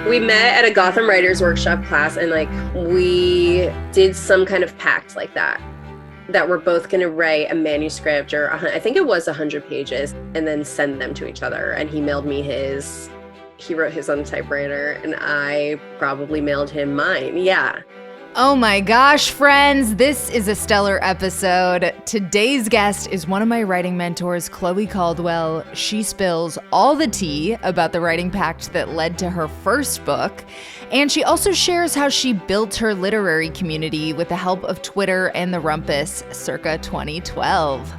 We met at a Gotham Writers Workshop class, and like we did some kind of pact like that we're both going to write a manuscript, or I think it was 100 pages, and then send them to each other. And he mailed me his. He wrote his on a typewriter, and I probably mailed him mine. Yeah. Oh my gosh, friends, this is a stellar episode. Today's guest is one of my writing mentors, Chloe Caldwell. She spills all the tea about the writing pact that led to her first book. And she also shares how she built her literary community with the help of Twitter and the Rumpus circa 2012.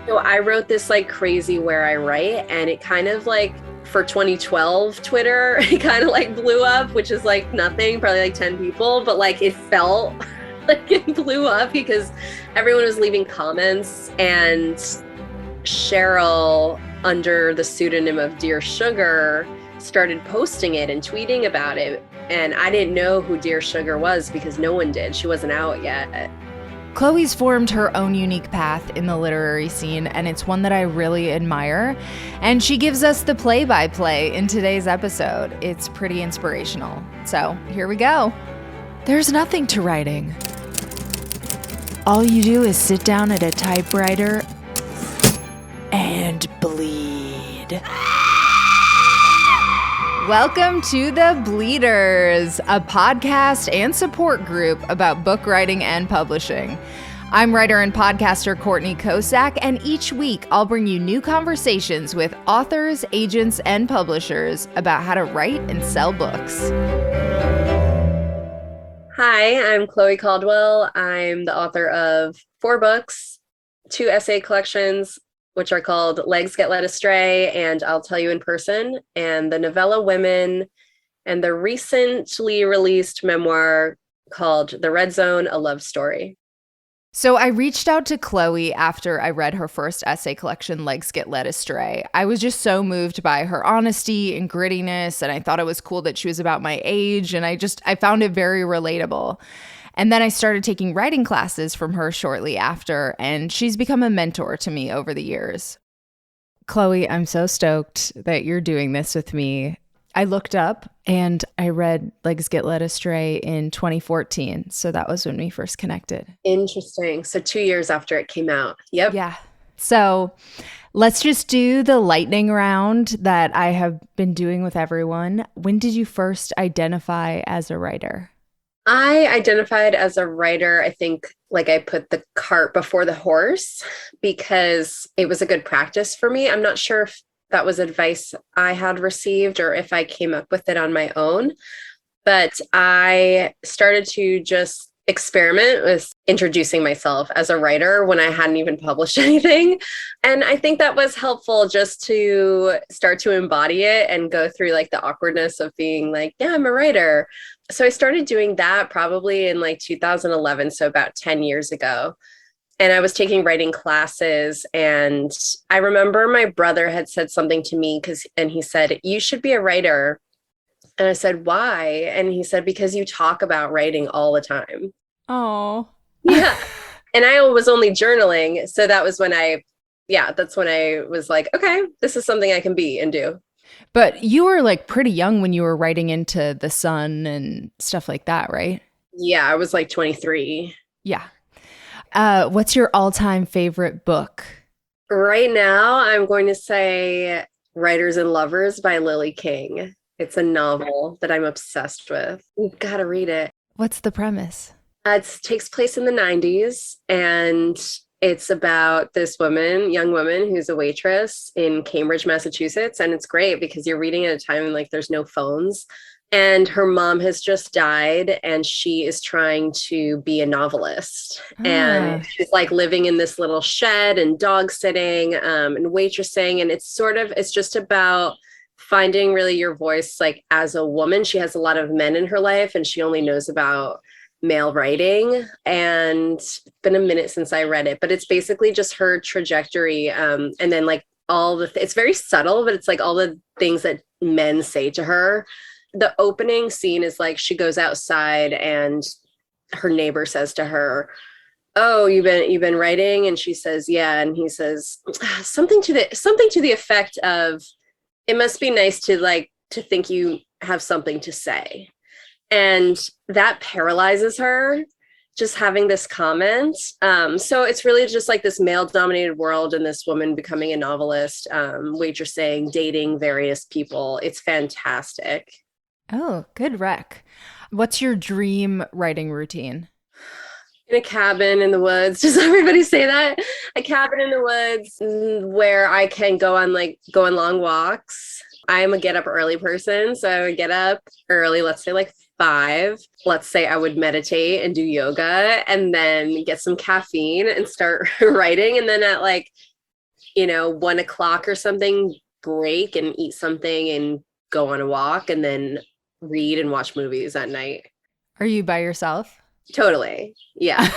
So I wrote this like crazy Where I Write, and it kind of like, for 2012 Twitter, it kind of like blew up, which is like nothing, probably like 10 people, but like it felt like it blew up because everyone was leaving comments, and Cheryl, under the pseudonym of Dear Sugar, started posting it and tweeting about it. And I didn't know who Dear Sugar was because no one did. She wasn't out yet. Chloe's formed her own unique path in the literary scene, and it's one that I really admire. And she gives us the play-by-play in today's episode. It's pretty inspirational. So here we go. There's nothing to writing. All you do is sit down at a typewriter and bleed. Welcome to The Bleeders, a podcast and support group about book writing and publishing. I'm writer and podcaster Courtney Kosak, and each week I'll bring you new conversations with authors, agents, and publishers about how to write and sell books. Hi, I'm Chloe Caldwell. I'm the author of 4 books, 2 essay collections, which are called Legs Get Led Astray and I'll Tell You in Person, and the novella Women, and the recently released memoir called The Red Zone, A Love Story. So I reached out to Chloe after I read her first essay collection, Legs Get Led Astray. I was just so moved by her honesty and grittiness, and I thought it was cool that she was about my age, and I found it very relatable. And then I started taking writing classes from her shortly after, and she's become a mentor to me over the years. Chloe, I'm so stoked that you're doing this with me. I looked up and I read Legs Get Led Astray in 2014. So that was when we first connected. Interesting. So 2 years after it came out. Yep. Yeah. So let's just do the lightning round that I have been doing with everyone. When did you first identify as a writer? I identified as a writer, I think, like I put the cart before the horse because it was a good practice for me. I'm not sure if that was advice I had received or if I came up with it on my own, but I started to just experiment with introducing myself as a writer when I hadn't even published anything. And I think that was helpful just to start to embody it and go through like the awkwardness of being like, yeah, I'm a writer. So I started doing that probably in like 2011, so about 10 years ago. And I was taking writing classes, and I remember my brother had said something to me and he said, you should be a writer. And I said, why? And he said, because you talk about writing all the time. Oh, yeah. And I was only journaling. So that was when that's when I was like, okay, this is something I can be and do. But you were like pretty young when you were writing into The Sun and stuff like that, right? Yeah, I was like 23. Yeah. What's your all-time favorite book? Right now, I'm going to say Writers and Lovers by Lily King. It's a novel that I'm obsessed with. You've got to read it. What's the premise? It takes place in the 90s, and it's about this young woman who's a waitress in Cambridge, Massachusetts. And it's great because you're reading at a time when like there's no phones, and her mom has just died, and she is trying to be a novelist. And she's like living in this little shed and dog sitting and waitressing. And it's just about finding really your voice, like as a woman. She has a lot of men in her life, and she only knows about male writing. And it's been a minute since I read it, but it's basically just her trajectory. And then like it's very subtle, but it's like all the things that men say to her. The opening scene is like she goes outside and her neighbor says to her, oh, you've been writing? And she says, yeah. And he says something to the effect of, it must be nice to think you have something to say. And that paralyzes her, just having this comment. So it's really just like this male dominated world and this woman becoming a novelist, waitressing, dating various people. It's fantastic. Oh, good rec. What's your dream writing routine? In a cabin in the woods. Does everybody say that? A cabin in the woods where I can go on long walks. I'm a get up early person. So I would get up early, let's say like 5. Let's say I would meditate and do yoga and then get some caffeine and start writing. And then at 1 o'clock or something, break and eat something and go on a walk and then read and watch movies at night. Are you by yourself? Totally. Yeah.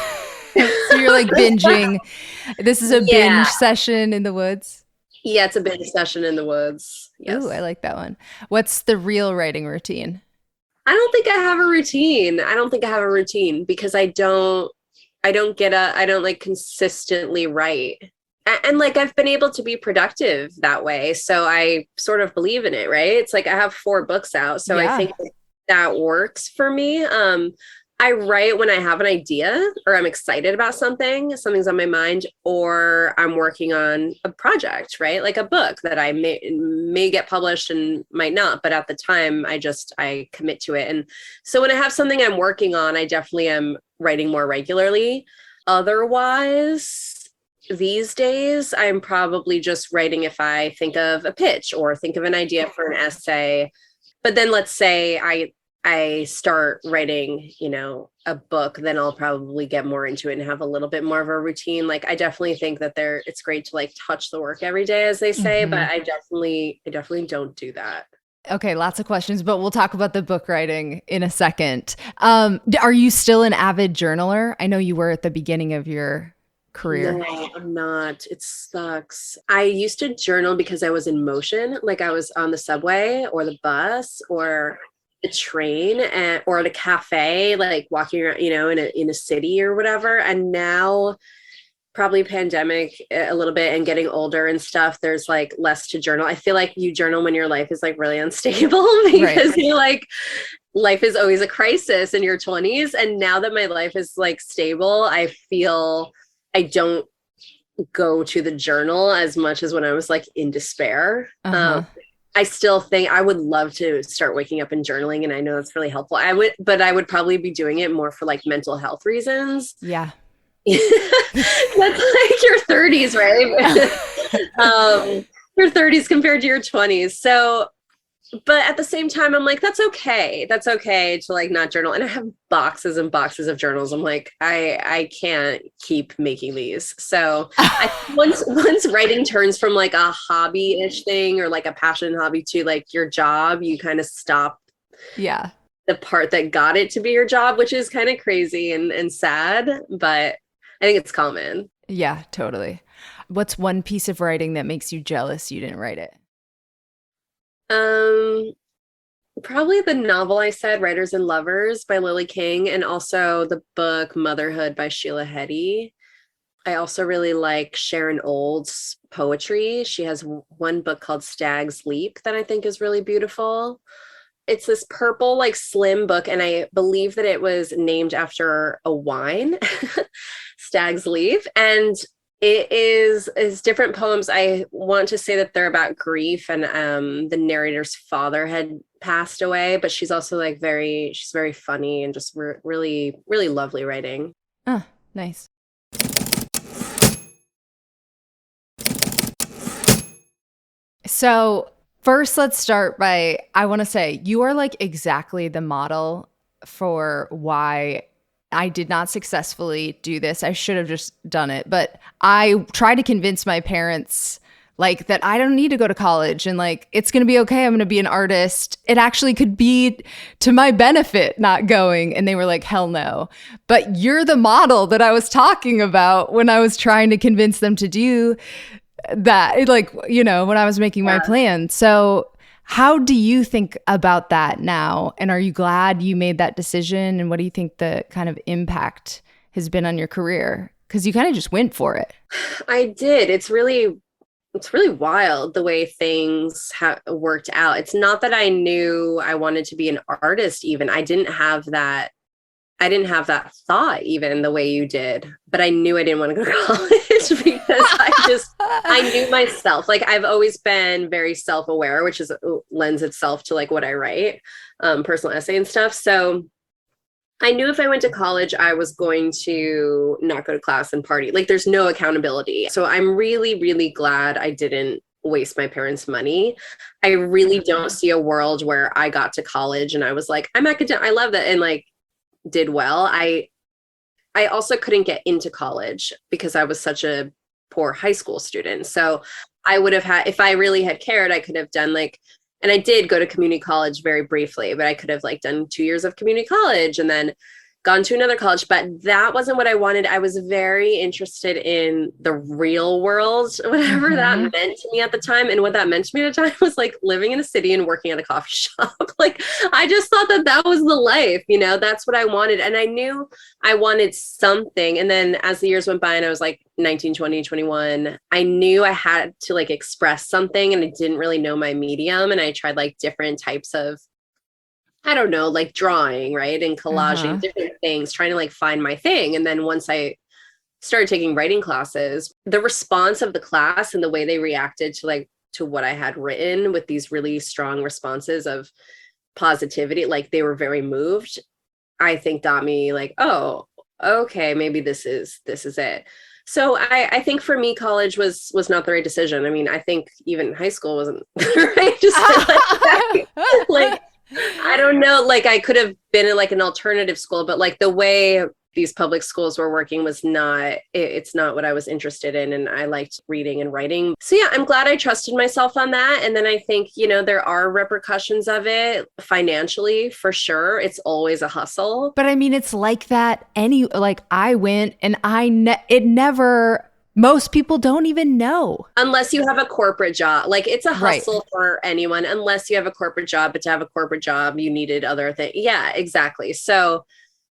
So you're like binging. This is a binge session in the woods? Yeah, it's a binge session in the woods. Yes. Ooh, I like that one. What's the real writing routine? I don't think I have a routine because I don't like consistently write. And like I've been able to be productive that way. So I sort of believe in it, right? It's like I have 4 books out. So I think that works for me. I write when I have an idea or I'm excited about something's on my mind, or I'm working on a project, right? Like a book that I may get published and might not, but at the time I commit to it. And so when I have something I'm working on, I definitely am writing more regularly. Otherwise, these days, I'm probably just writing if I think of a pitch or think of an idea for an essay. But then let's say I start writing, a book, then I'll probably get more into it and have a little bit more of a routine. Like I definitely think that it's great to like touch the work every day, as they say, but I definitely don't do that. Okay, lots of questions, but we'll talk about the book writing in a second. Are you still an avid journaler? I know you were at the beginning of your career. No, I'm not. It sucks. I used to journal because I was in motion, like I was on the subway or the bus or the train or at a cafe, like walking around, in a city or whatever. And now probably pandemic a little bit and getting older and stuff, there's like less to journal. I feel like you journal when your life is like really unstable because you're like, life is always a crisis in your 20s. And now that my life is like stable, I feel I don't go to the journal as much as when I was like in despair. I still think I would love to start waking up and journaling. And I know that's really helpful. But I would probably be doing it more for like mental health reasons. Yeah. That's like your 30s, right? Your 30s compared to your 20s. So, but at the same time, I'm like, that's okay. That's okay to like not journal. And I have boxes and boxes of journals. I'm like, I can't keep making these. So once writing turns from like a hobby-ish thing or like a passion hobby to like your job, you kind of stop the part that got it to be your job, which is kind of crazy and sad, but I think it's common. Yeah, totally. What's one piece of writing that makes you jealous you didn't write it? Probably the novel I said, Writers and Lovers by Lily King, and also the book Motherhood by Sheila Heti. I also really like Sharon Olds' poetry. She has one book called Stag's Leap that I think is really beautiful. It's this purple, like slim book, and I believe that it was named after a wine, Stag's Leap. And it is different poems. I want to say that they're about grief, and the narrator's father had passed away, but she's also like she's very funny and just really, really lovely writing. Oh, nice. So first, let's start by, I want to say you are like exactly the model for why I did not successfully do this. I should have just done it. But I tried to convince my parents like that I don't need to go to college and like it's going to be okay. I'm going to be an artist. It actually could be to my benefit not going. And they were like, hell no. But you're the model that I was talking about when I was trying to convince them to do that, like, when I was making my plan. So how do you think about that now? And are you glad you made that decision? And what do you think the kind of impact has been on your career? Because you kind of just went for it. I did. It's really it's really wild the way things worked out. It's not that I knew I wanted to be an artist even. I didn't have that thought even the way you did, but I knew I didn't want to go to college because I knew myself. Like I've always been very self-aware, which is lends itself to like what I write, personal essay and stuff. So I knew if I went to college, I was going to not go to class and party. Like there's no accountability. So I'm really, really glad I didn't waste my parents' money. I really don't see a world where I got to college and I was like, I'm academic. I love that. And like did well. I also couldn't get into college because I was such a poor high school student. So I would have had, if I really had cared, I could have done like, and I did go to community college very briefly, but I could have like done 2 years of community college and then gone to another college, but that wasn't what I wanted. I was very interested in the real world, whatever that meant to me at the time. And what that meant to me at the time was like living in a city and working at a coffee shop. Like, I just thought that that was the life, that's what I wanted. And I knew I wanted something. And then as the years went by and I was like 19, 20, 21, I knew I had to like express something and I didn't really know my medium. And I tried like different types of, I don't know, like drawing, right? And collaging, different things, trying to like find my thing. And then once I started taking writing classes, the response of the class and the way they reacted to what I had written with these really strong responses of positivity, like they were very moved, I think got me like, oh, okay, maybe this is it. So I think for me, college was not the right decision. I mean, I think even high school wasn't the right decision. Like I don't know, like I could have been in like an alternative school, but like the way these public schools were working was it's not what I was interested in. And I liked reading and writing. So yeah, I'm glad I trusted myself on that. And then I think, there are repercussions of it financially for sure. It's always a hustle. But I mean, it's like that like I went and it never, most people don't even know. Unless you have a corporate job. Like it's a hustle for anyone, unless you have a corporate job, but to have a corporate job, you needed other things. Yeah, exactly. So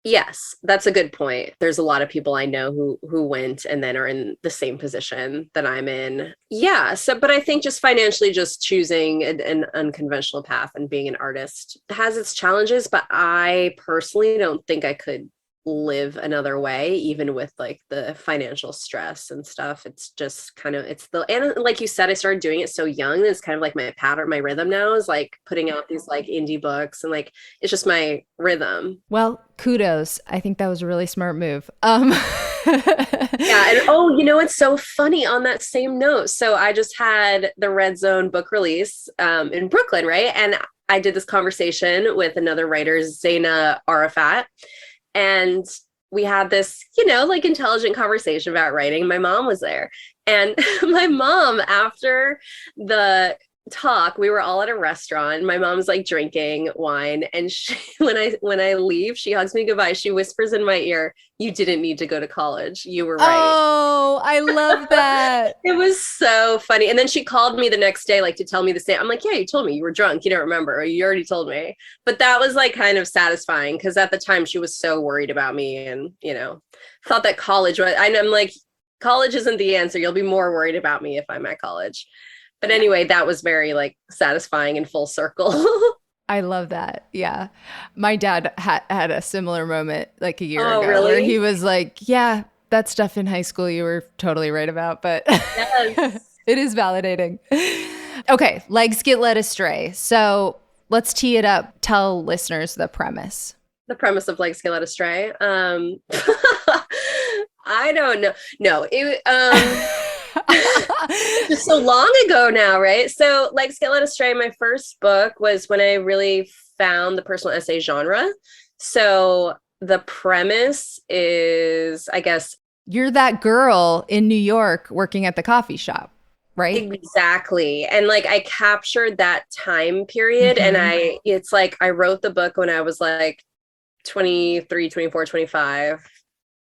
yes, that's a good point. There's a lot of people I know who went and then are in the same position that I'm in. Yeah. So, but I think just financially, just choosing an unconventional path and being an artist has its challenges, but I personally don't think I could live another way, even with like the financial stress and stuff. It's just kind of, and like you said, I started doing it so young. It's kind of like my pattern, my rhythm now is like putting out these like indie books and like, it's just my rhythm. Well, kudos. I think that was a really smart move. Yeah. And oh, it's so funny on that same note. So I just had the Red Zone book release in Brooklyn, right? And I did this conversation with another writer, Zaina Arafat. And we had this, like intelligent conversation about writing. My mom was there. And my mom, after the talk, we were all at a restaurant. My mom's like drinking wine. And when I leave, she hugs me goodbye. She whispers in my ear, "You didn't need to go to college. You were right." Oh, I love that. It was so funny. And then she called me the next day, like to tell me the same. I'm like, yeah, you told me you were drunk. You don't remember. Or you already told me. But that was like kind of satisfying because at the time she was so worried about me and, thought that college was, and I'm like, college isn't the answer. You'll be more worried about me if I'm at college. But anyway, that was very like satisfying and full circle. I love that. Yeah. My dad had a similar moment like a year ago really? Where he was like, yeah, that stuff in high school you were totally right about, but yes. It is validating. Okay, legs get led astray. So let's tee it up. Tell listeners the premise. The premise of Legs Get Led Astray. I don't know. No, it just so long ago now, right? So Legs Get Led Astray, my first book was when I really found the personal essay genre. So the premise is, I guess, you're that girl in New York working at the coffee shop, right? Exactly. And like I captured that time period. And it's like I wrote the book when I was like 23, 24, 25.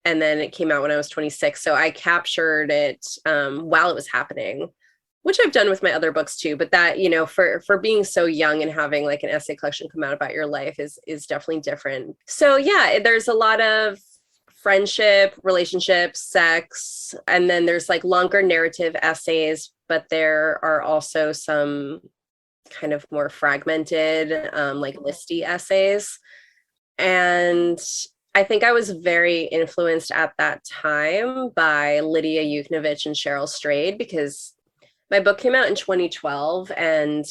And then it came out when I was 26. So I captured it while it was happening, which I've done with my other books too. But that, for being so young and having like an essay collection come out about your life is definitely different. So yeah, there's a lot of friendship, relationships, sex, and then there's like longer narrative essays but there are also some kind of more fragmented, like listy essays. And I think I was very influenced at that time by Lydia Yuknovich and Cheryl Strayed, because my book came out in 2012, and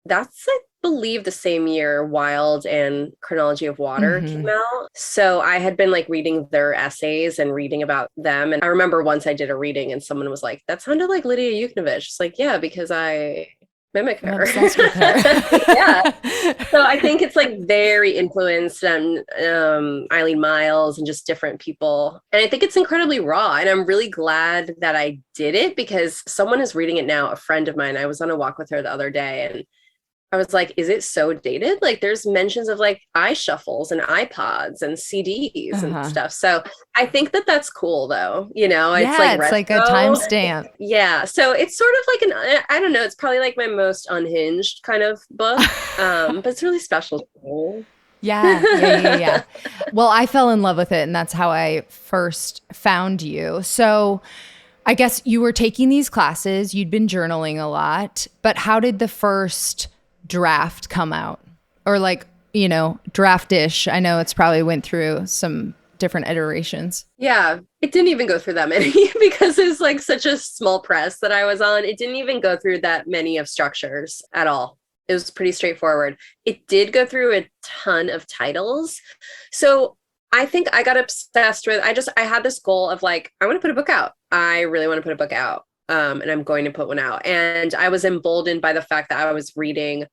that's, I believe, the same year Wild and Chronology of Water came Mm-hmm. out. So I had been like reading their essays and reading about them. And I remember once I did a reading and someone was like, that sounded like Lydia Yuknovich. It's like, yeah, because I mimic I'm her. obsessed with her. Yeah. So I think it's like very influenced on Eileen Miles and just different people. And I think it's incredibly raw. And I'm really glad that I did it, because someone is reading it now, a friend of mine. I was on a walk with her the other day, and I was like, is it so dated? Like there's mentions of like iShuffles and iPods and CDs and Uh-huh. stuff. So I think that that's cool though. You know, it's Yeah, like it's like a retro. timestamp. Yeah. So it's sort of like I don't know, it's probably like my most unhinged kind of book. But it's really special to Yeah, yeah, yeah, me. yeah. Well, I fell in love with it, and that's how I first found you. So I guess you were taking these classes, you'd been journaling a lot, but how did the first draft come out? Or like, draft-ish. I know it's probably went through some different iterations. Yeah, it didn't even go through that many because it's like such a small press that I was on. It didn't even go through that many of structures at all. It was pretty straightforward. It did go through a ton of titles. So I think I got obsessed with, I had this goal of like, I want to put a book out. I really want to put a book out. And I'm going to put one out. And I was emboldened by the fact that I was reading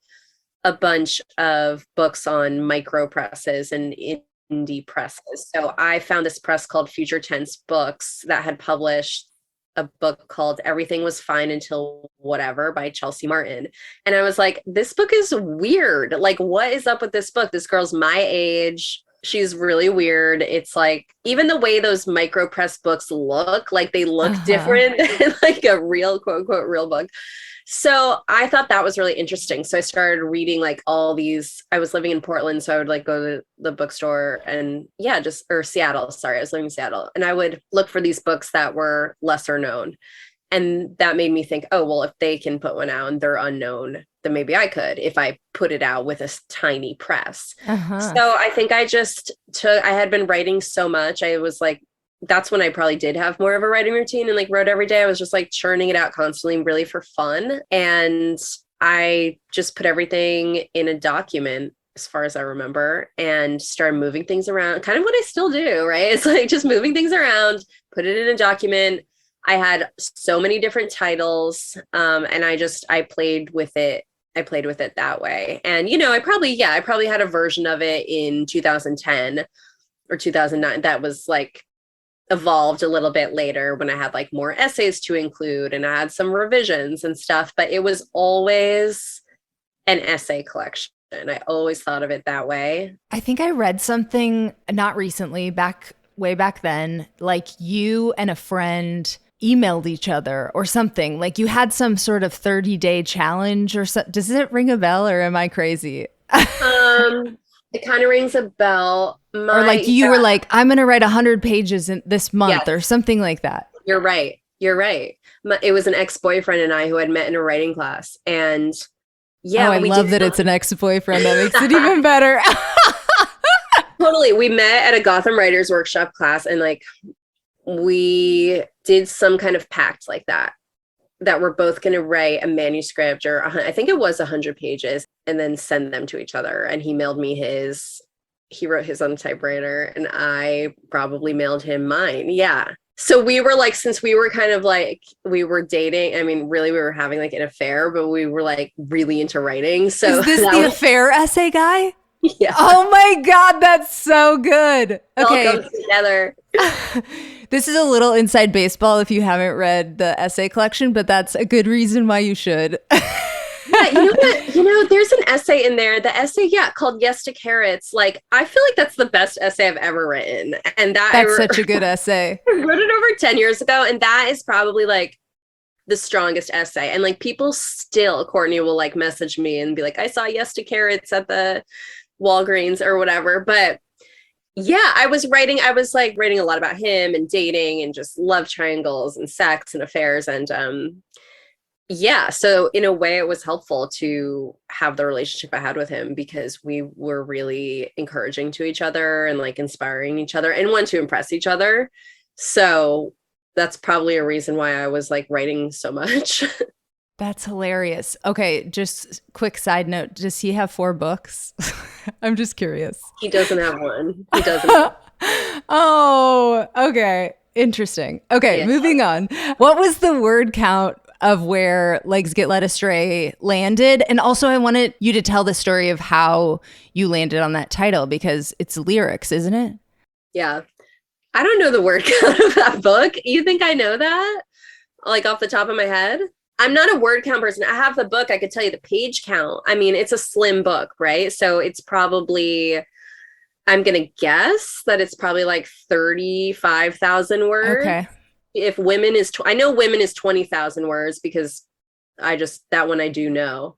a bunch of books on micro presses and indie presses. So I found this press called Future Tense Books that had published a book called Everything Was Fine Until Whatever by Chelsea Martin. And I was like, this book is weird. Like, what is up with this book? This girl's my age. She's really weird. It's like, even the way those micro press books look, like they look Uh-huh. different than like a real, quote unquote, real book. So I thought that was really interesting. So I started reading like all these. I was living in Portland, so I would like go to the bookstore and yeah, just or Seattle. Sorry, I was living in Seattle, and I would look for these books that were lesser known. And that made me think, oh, well, if they can put one out and they're unknown, then maybe I could if I put it out with a tiny press. Uh-huh. So I think I had been writing so much. I was like, that's when I probably did have more of a writing routine and like wrote every day. I was just like churning it out constantly, really for fun. And I just put everything in a document as far as I remember and started moving things around, kind of what I still do, right? It's like just moving things around, put it in a document. I had so many different titles, and I played with it. I played with it that way. And, I probably had a version of it in 2010 or 2009 that was like evolved a little bit later when I had like more essays to include and I had some revisions and stuff, but it was always an essay collection. I always thought of it that way. I think I read something not recently, way back then, like you and a friend emailed each other or something. Like you had some sort of 30-day challenge or so. Does it ring a bell or am I crazy? It kind of rings a bell. Or like you were like, I'm going to write 100 pages in this month Yes, or something like that. you're right. You're right. It was an ex-boyfriend and I who had met in a writing class. And Oh, yeah, I when we did love that it's an ex-boyfriend. That makes it even better. totally, we met at a Gotham Writers Workshop class and like we did some kind of pact like that we're both going to write a manuscript or I think it was 100 pages and then send them to each other. And he mailed me he wrote his on a typewriter and I probably mailed him mine. Yeah. So we were like, since we were kind of like, we were dating, I mean, really, we were having like an affair, but we were like really into writing. So Is this that the was, affair essay guy? yeah, Oh my God, that's so good. it all Okay. comes together. This is a little inside baseball if you haven't read the essay collection, but that's a good reason why you should. Yeah, you know what? There's an essay in there. The essay, yeah, called "Yes to Carrots." Like, I feel like that's the best essay I've ever written, and that That's such a good essay. I wrote it over 10 years ago, and that is probably like the strongest essay. And like people still, Courtney will like message me and be like, "I saw Yes to Carrots at the Walgreens or whatever." But yeah, I was like writing a lot about him and dating and just love triangles and sex and affairs and Yeah, so in a way it was helpful to have the relationship I had with him because we were really encouraging to each other and like inspiring each other and want to impress each other. So that's probably a reason why I was like writing so much. That's hilarious. Okay, just quick side note. Does he have 4 books? I'm just curious. He doesn't have one. He doesn't. Oh, okay. Interesting. Okay, Yeah. moving on. What was the word count of where Legs Get Led Astray landed? And also, I wanted you to tell the story of how you landed on that title because it's lyrics, isn't it? Yeah. I don't know the word count of that book. You think I know that? Like off the top of my head? I'm not a word count person. I have the book. I could tell you the page count. I mean, it's a slim book, right? So it's probably, I'm going to guess that it's probably like 35,000 words. Okay. If women is, I know women is 20,000 words because that one I do know.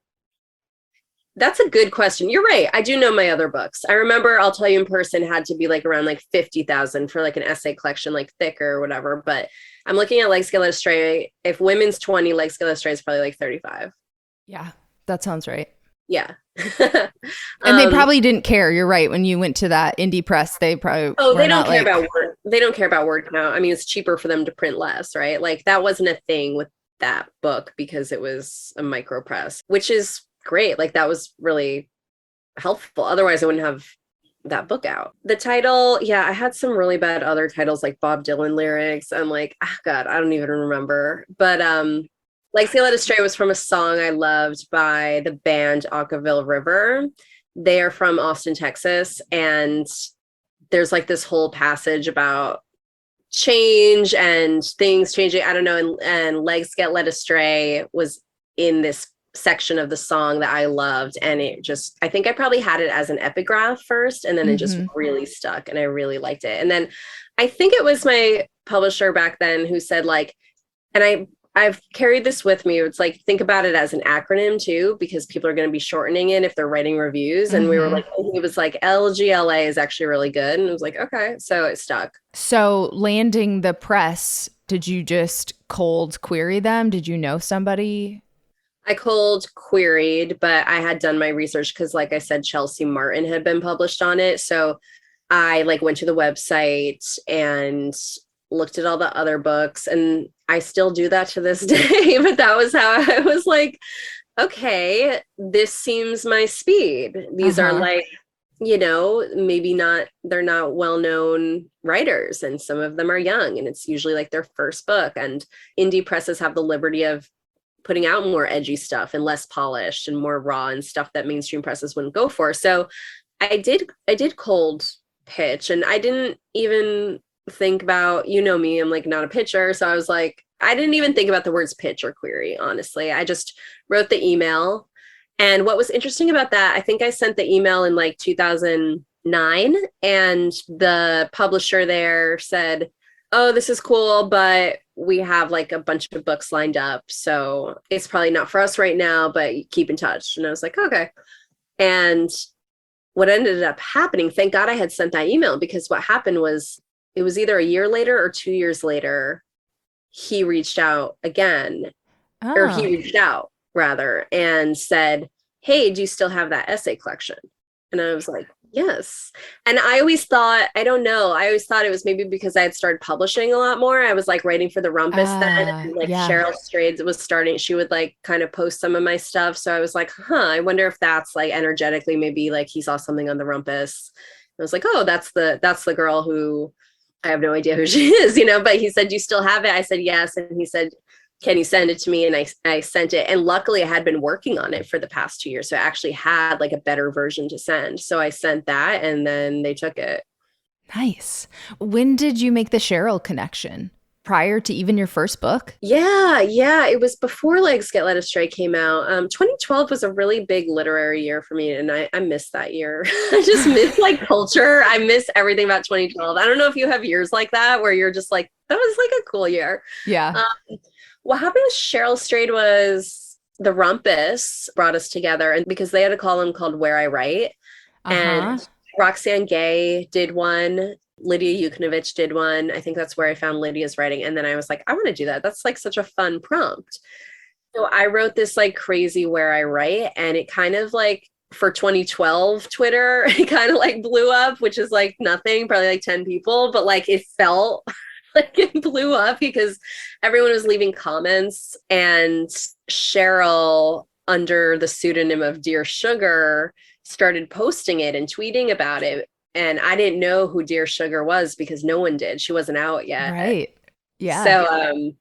That's a good question. You're right. I do know my other books. I remember I'll tell you in person had to be like around like 50,000 for like an essay collection, like thicker or whatever. But I'm looking at Legs Get Led Astray. If women's 20, Legs Get Led Astray is probably like 35. Yeah, that sounds right. Yeah. And they um, probably didn't care. You're right. When you went to that indie press, they probably oh, were they don't not care like, about word. They don't care about word count. I mean, it's cheaper for them to print less, right? Like that wasn't a thing with that book because it was a micro press, which is great. Like that was really helpful. Otherwise, I wouldn't have that book out. The title, yeah, I had some really bad other titles like Bob Dylan lyrics. I'm like, oh God, I don't even remember. But like Say Let Astray was from a song I loved by the band Acaville River. They are from Austin, Texas, and there's like this whole passage about change and things changing. I don't know, and Legs Get Led Astray was in this section of the song that I loved. And it just, I think I probably had it as an epigraph first, and then it just mhm. really stuck and I really liked it. And then I think it was my publisher back then who said, like, and I've carried this with me. It's like, think about it as an acronym too, because people are going to be shortening it if they're writing reviews. And we were Mhm. like, he was like, LGLA is actually really good. And it was like, okay. So it stuck. So landing the press, did you just cold query them? Did you know somebody? I cold queried, but I had done my research because, like I said, Chelsea Martin had been published on it. So I like went to the website and looked at all the other books, and I still do that to this day. But that was how I was like, okay, this seems my speed. These are Uh-huh. like, maybe not, they're not well known writers, and some of them are young, and it's usually like their first book. And indie presses have the liberty of putting out more edgy stuff and less polished and more raw and stuff that mainstream presses wouldn't go for. So I did cold pitch, and I didn't even think about, me, I'm like not a pitcher. So I was like, I didn't even think about the words pitch or query, honestly. I just wrote the email. And what was interesting about that, I think I sent the email in like 2009, and the publisher there said, oh, this is cool, but we have like a bunch of books lined up. So it's probably not for us right now, but keep in touch. And I was like, okay. And what ended up happening, thank God I had sent that email, because what happened was it was either a year later or 2 years later, he reached out again, or he Oh. reached out rather, and said, hey, do you still have that essay collection? And I was like, yes. And I always thought, I don't know, I always thought it was maybe because I had started publishing a lot more. I was like writing for the Rumpus then, and like Yeah. Cheryl Strayed was starting, she would like kind of post some of my stuff. So I was like, I wonder if that's like energetically, maybe like he saw something on the Rumpus. I was like, oh, that's the girl who, I have no idea who she is, but he said, do you still have it? I said, yes. And he said, can you send it to me? And I sent it. And luckily I had been working on it for the past 2 years. So I actually had like a better version to send. So I sent that, and then they took it. Nice. When did you make the Cheryl connection? Prior to even your first book? Yeah, yeah. It was before Legs Get Led Astray came out. 2012 was a really big literary year for me, and I missed that year. I just miss like culture. I miss everything about 2012. I don't know if you have years like that where you're just like, that was like a cool year. Yeah. What happened with Cheryl Strayed was the Rumpus brought us together, and because they had a column called Where I Write, and Uh-huh. Roxanne Gay did one, Lydia Yuknovich did one. I think that's where I found Lydia's writing. And then I was like, I want to do that. That's like such a fun prompt. So I wrote this like crazy where I write, and it kind of like for 2012 Twitter, it kind of like blew up, which is like nothing, probably like 10 people, but like it felt like it blew up because everyone was leaving comments, and Cheryl, under the pseudonym of Dear Sugar, started posting it and tweeting about it. And I didn't know who Dear Sugar was because no one did. She wasn't out yet. Right. Yeah. So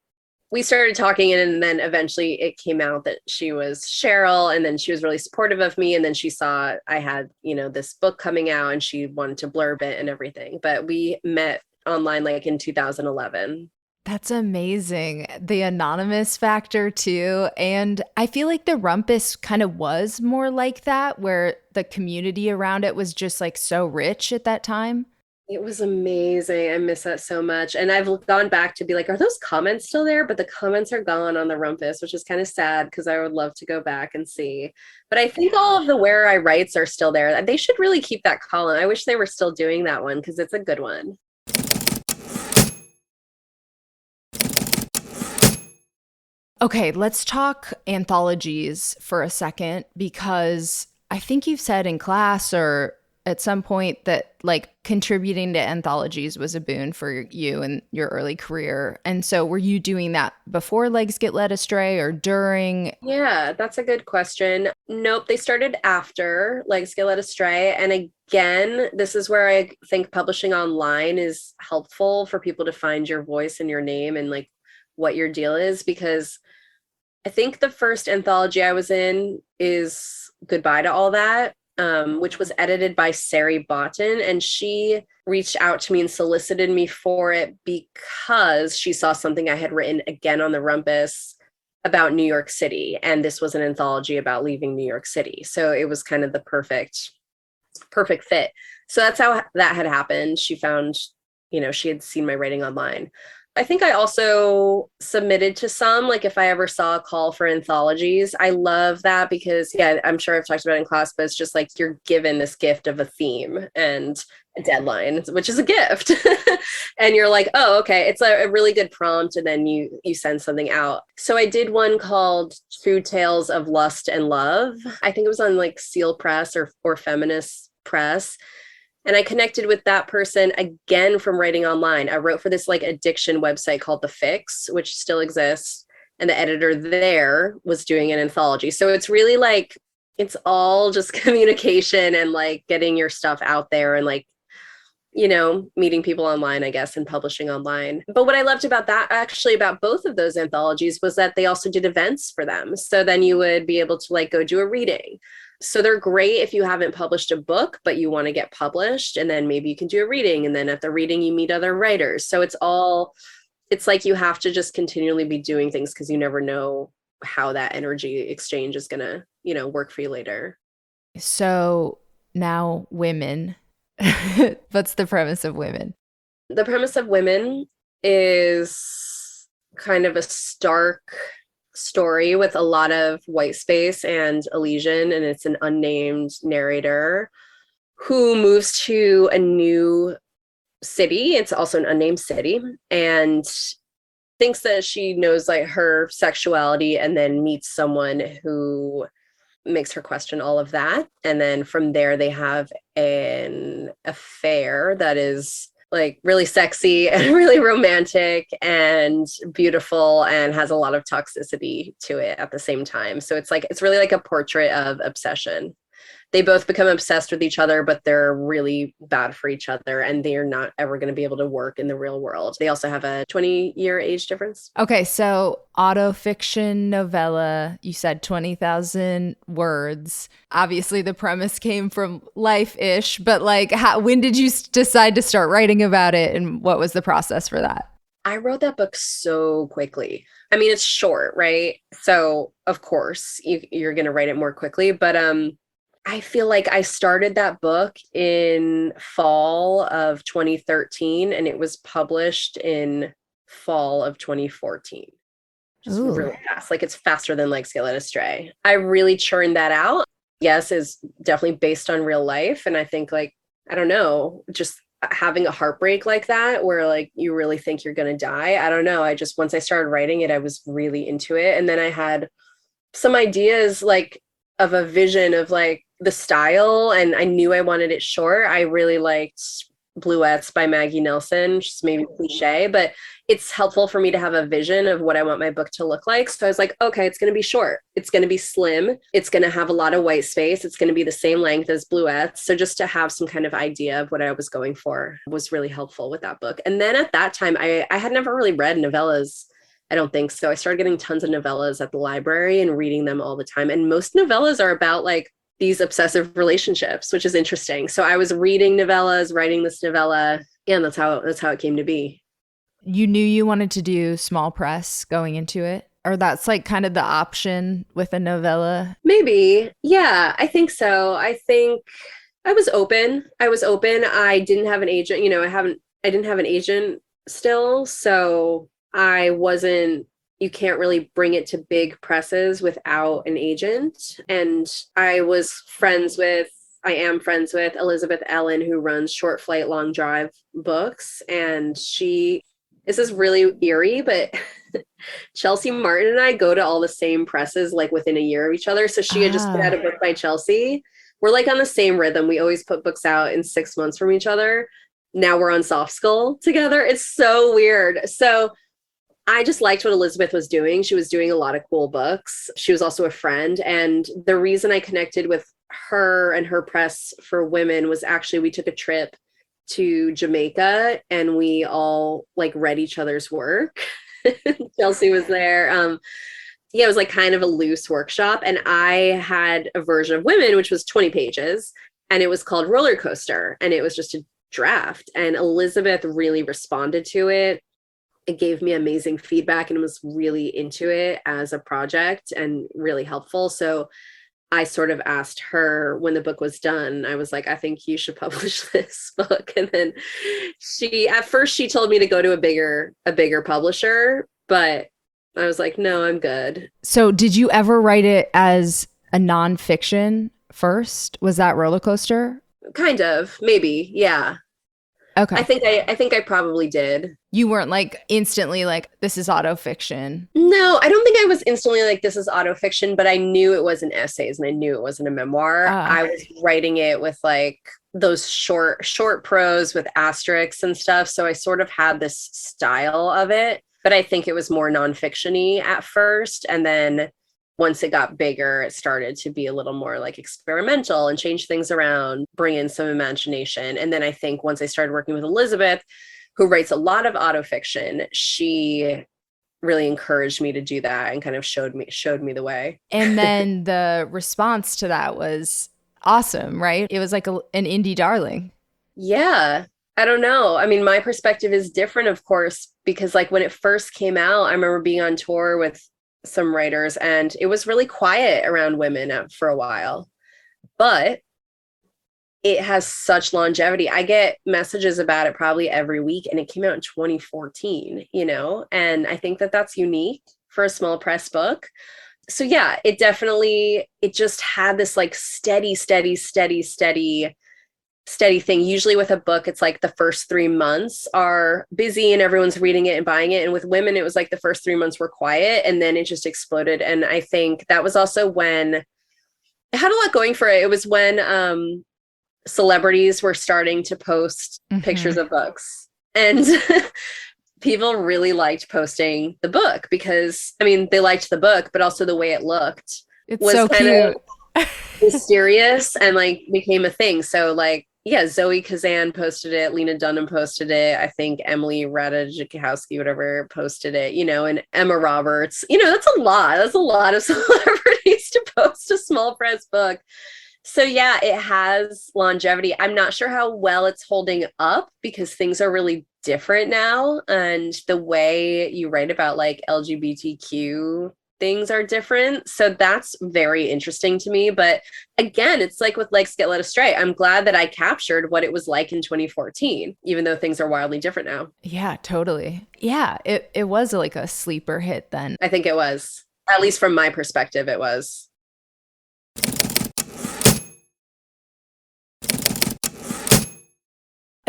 we started talking, and then eventually it came out that she was Cheryl, and then she was really supportive of me, and then she saw I had, this book coming out, and she wanted to blurb it and everything. But we met online like in 2011. That's amazing. The anonymous factor too. And I feel like the Rumpus kind of was more like that, where the community around it was just like so rich at that time. It was amazing. I miss that so much. And I've gone back to be like, are those comments still there? But the comments are gone on the Rumpus, which is kind of sad because I would love to go back and see. But I think all of the Where I Writes are still there. They should really keep that column. I wish they were still doing that one because it's a good one. Okay, let's talk anthologies for a second because I think you've said in class or at some point that like contributing to anthologies was a boon for you in your early career. And so were you doing that before Legs Get Led Astray or during? Yeah, that's a good question. Nope, they started after Legs Get Led Astray. And again, this is where I think publishing online is helpful for people to find your voice and your name and like what your deal is, because I think the first anthology I was in is Goodbye to All That, which was edited by Sari Botten. And she reached out to me and solicited me for it because she saw something I had written again on the Rumpus about New York City. And this was an anthology about leaving New York City. So it was kind of the perfect fit. So that's how that had happened. She found, she had seen my writing online. I think I also submitted to some, like if I ever saw a call for anthologies. I love that because, yeah, I'm sure I've talked about it in class, but it's just like you're given this gift of a theme and a deadline, which is a gift. And you're like, oh, okay, it's a really good prompt. And then you send something out. So I did one called True Tales of Lust and Love. I think it was on like Seal Press or Feminist Press. And I connected with that person again from writing online. I wrote for this like addiction website called The Fix, which still exists. And the editor there was doing an anthology. So it's really like, it's all just communication and like getting your stuff out there and like, meeting people online, I guess, and publishing online. But what I loved about that, actually, about both of those anthologies was that they also did events for them. So then you would be able to like go do a reading. So they're great if you haven't published a book, but you want to get published, and then maybe you can do a reading. And then at the reading, you meet other writers. So it's like you have to just continually be doing things because you never know how that energy exchange is going to, work for you later. So now Women. What's the premise of Women? The premise of Women is kind of a stark story with a lot of white space and Elysian, and it's an unnamed narrator who moves to a new city. It's also an unnamed city, and thinks that she knows like her sexuality, and then meets someone who makes her question all of that. And then from there, they have an affair that is like really sexy and really romantic and beautiful and has a lot of toxicity to it at the same time. So it's really like a portrait of obsession. They both become obsessed with each other, but they're really bad for each other, and they're not ever going to be able to work in the real world. They also have a 20-year age difference. Okay, so autofiction novella, you said 20,000 words. Obviously, the premise came from life-ish, but like, when did you decide to start writing about it, and what was the process for that? I wrote that book so quickly. I mean, it's short, right? So of course you're going to write it more quickly, but I feel like I started that book in fall of 2013, and it was published in fall of 2014. Just Ooh. really fast. Like it's faster than Legs Get Led Astray. I really churned that out. Yes, is definitely based on real life. And I think like, I don't know, just having a heartbreak like that where like you really think you're going to die. I don't know. I just, once I started writing it, I was really into it. And then I had some ideas like of a vision of like the style, and I knew I wanted it short. I really liked Bluettes by Maggie Nelson, just maybe cliche, but it's helpful for me to have a vision of what I want my book to look like. So I was like, okay, it's going to be short. It's going to be slim. It's going to have a lot of white space. It's going to be the same length as Bluettes. So just to have some kind of idea of what I was going for was really helpful with that book. And then at that time, I had never really read novellas. I don't think so. I started getting tons of novellas at the library and reading them all the time. And most novellas are about like these obsessive relationships, which is interesting. So I was reading novellas, writing this novella, and that's how it came to be. You knew you wanted to do small press going into it? Or that's like kind of the option with a novella? Maybe. Yeah, I think so. I think I was open. I didn't have an agent, I didn't have an agent still, so I wasn't, you can't really bring it to big presses without an agent. And I am friends with Elizabeth Ellen, who runs Short Flight, Long Drive books. And this is really eerie, but Chelsea Martin and I go to all the same presses like within a year of each other. So she had just put out a book by Chelsea. We're like on the same rhythm. We always put books out in 6 months from each other. Now we're on Soft Skull together. It's so weird. So I just liked what Elizabeth was doing. She was doing a lot of cool books. She was also a friend. And the reason I connected with her and her press for women was actually we took a trip to Jamaica and we all like read each other's work. Chelsea was there. Yeah, it was like kind of a loose workshop. And I had a version of Women, which was 20 pages, and it was called Roller Coaster. And it was just a draft. And Elizabeth really responded to it. It gave me amazing feedback and was really into it as a project and really helpful. So I sort of asked her when the book was done, I was like, I think you should publish this book. And then at first she told me to go to a bigger publisher, but I was like, no, I'm good. So did you ever write it as a nonfiction first? Was that Roller Coaster? Kind of, maybe. Yeah. Okay. I think I probably did. You weren't like instantly like, this is autofiction. No, I don't think I was instantly like, this is autofiction, but I knew it wasn't essays and I knew it wasn't a memoir. I was writing it with like those short prose with asterisks and stuff. So I sort of had this style of it, but I think it was more nonfiction-y at first. And then once it got bigger, it started to be a little more like experimental and change things around, bring in some imagination. And then I think once I started working with Elizabeth, who writes a lot of autofiction, she really encouraged me to do that and kind of showed me the way. And then the response to that was awesome, right? It was like an indie darling. Yeah. I don't know. I mean, my perspective is different, of course, because like when it first came out, I remember being on tour with some writers and it was really quiet around women for a while, but it has such longevity. I get messages about it probably every week, and it came out in 2014, and I think that that's unique for a small press book. So yeah, it just had this like steady thing. Usually with a book, it's like the first 3 months are busy and everyone's reading it and buying it. And with Women, it was like the first 3 months were quiet and then it just exploded. And I think that was also when it had a lot going for it. It was when celebrities were starting to post pictures of books. And people really liked posting the book because, I mean, they liked the book, but also the way it looked was so kind cute. of mysterious and like became a thing. So like, yeah, Zoe Kazan posted it. Lena Dunham posted it. I think Emily Ratajkowski, whatever, posted it, and Emma Roberts, that's a lot. That's a lot of celebrities to post a small press book. So yeah, it has longevity. I'm not sure how well it's holding up because things are really different now. And the way you write about like LGBTQ things are different. So that's very interesting to me. But again, it's like with Legs Get Led Astray. I'm glad that I captured what it was like in 2014, even though things are wildly different now. Yeah, totally. Yeah, it was like a sleeper hit then. I think it was. At least from my perspective, it was.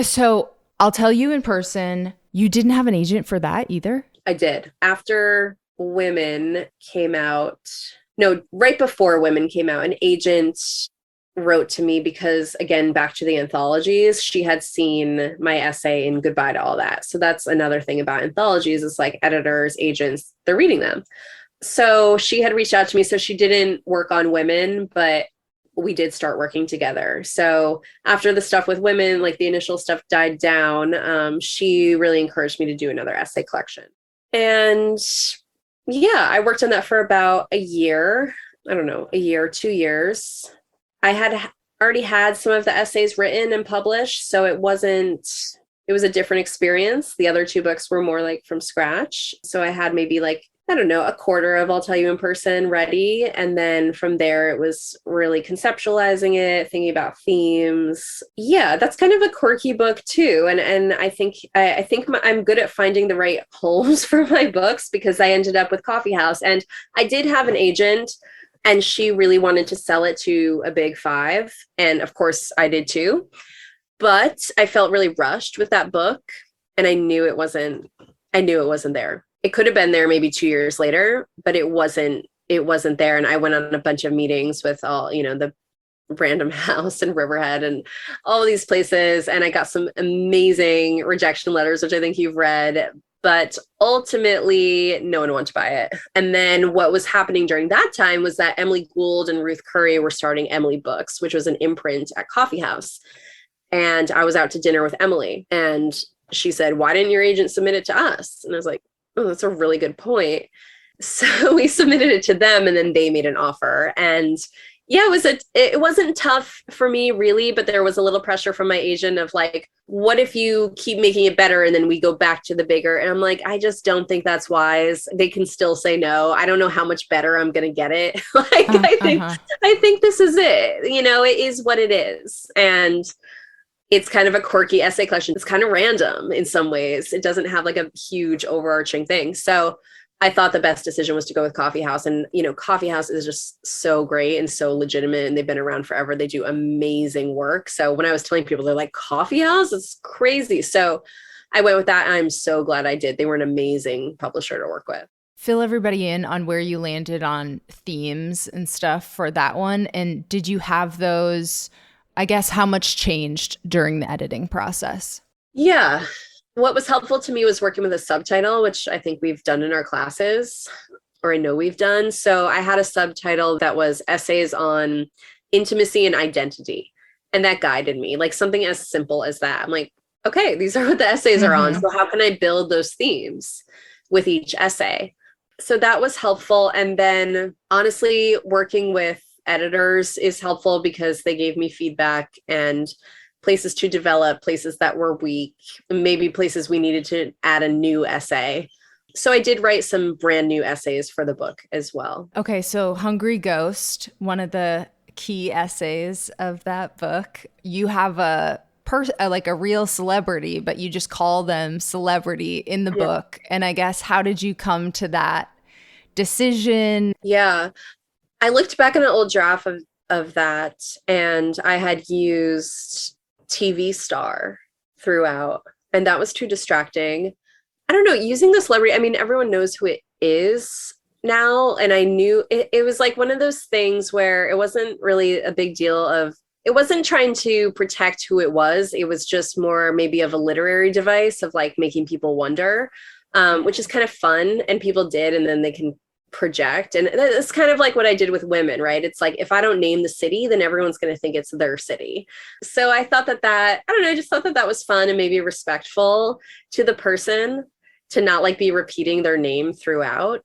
So I'll tell you in person, you didn't have an agent for that either? I did. After Women came out, no, right before Women came out, an agent wrote to me because, again, back to the anthologies, she had seen my essay in Goodbye to All That. So that's another thing about anthologies is like editors, agents, they're reading them. So she had reached out to me. So she didn't work on Women, but we did start working together. So after the stuff with Women, like the initial stuff died down, she really encouraged me to do another essay collection. And yeah, I worked on that for about a year. I don't know, a year, 2 years. I had already had some of the essays written and published, so it was a different experience. The other two books were more like from scratch. So I had maybe like, I don't know, a quarter of I'll Tell You in Person ready. And then from there, it was really conceptualizing it, thinking about themes. Yeah, that's kind of a quirky book too. And I think I'm good at finding the right homes for my books because I ended up with Coffee House. And I did have an agent and she really wanted to sell it to a big five. And of course, I did too. But I felt really rushed with that book. And I knew it wasn't there. It could have been there maybe 2 years later, but it wasn't there. And I went on a bunch of meetings with all, the Random House and Riverhead and all these places. And I got some amazing rejection letters, which I think you've read, but ultimately no one wanted to buy it. And then what was happening during that time was that Emily Gould and Ruth Curry were starting Emily Books, which was an imprint at Coffee House. And I was out to dinner with Emily and she said, "Why didn't your agent submit it to us?" And I was like, "Oh, that's a really good point." So we submitted it to them and then they made an offer. And yeah, it wasn't tough for me really, but there was a little pressure from my agent of like, what if you keep making it better and then we go back to the bigger? And I'm like, I just don't think that's wise. They can still say no. I don't know how much better I'm going to get it. Like, I think this is it. It is what it is. And it's kind of a quirky essay collection. It's kind of random in some ways. It doesn't have like a huge overarching thing. So I thought the best decision was to go with Coffee House. And, Coffee House is just so great and so legitimate and they've been around forever. They do amazing work. So when I was telling people, they're like, Coffee House? It's crazy. So I went with that. I'm so glad I did. They were an amazing publisher to work with. Fill everybody in on where you landed on themes and stuff for that one. And did you have those, I guess, how much changed during the editing process? Yeah. What was helpful to me was working with a subtitle, which I think we've done in our classes, or I know we've done. So I had a subtitle that was essays on intimacy and identity. And that guided me, like something as simple as that. I'm like, okay, these are what the essays are on. So how can I build those themes with each essay? So that was helpful. And then honestly, working with editors is helpful because they gave me feedback and places to develop, places that were weak, maybe places we needed to add a new essay. So I did write some brand new essays for the book as well. Okay, so Hungry Ghost, one of the key essays of that book, you have like a real celebrity, but you just call them celebrity in the book. And I guess, how did you come to that decision? Yeah, I looked back on an old draft of that and I had used TV star throughout, and that was too distracting. I don't know, using the celebrity, I mean, everyone knows who it is now, and I knew it was like one of those things where it wasn't really a big deal it wasn't trying to protect who it was just more maybe of a literary device of like making people wonder, which is kind of fun, and people did, and then they can project. And it's kind of like what I did with Women, right? It's like, if I don't name the city, then everyone's going to think it's their city. So I thought that I don't know, I just thought that was fun and maybe respectful to the person to not like be repeating their name throughout.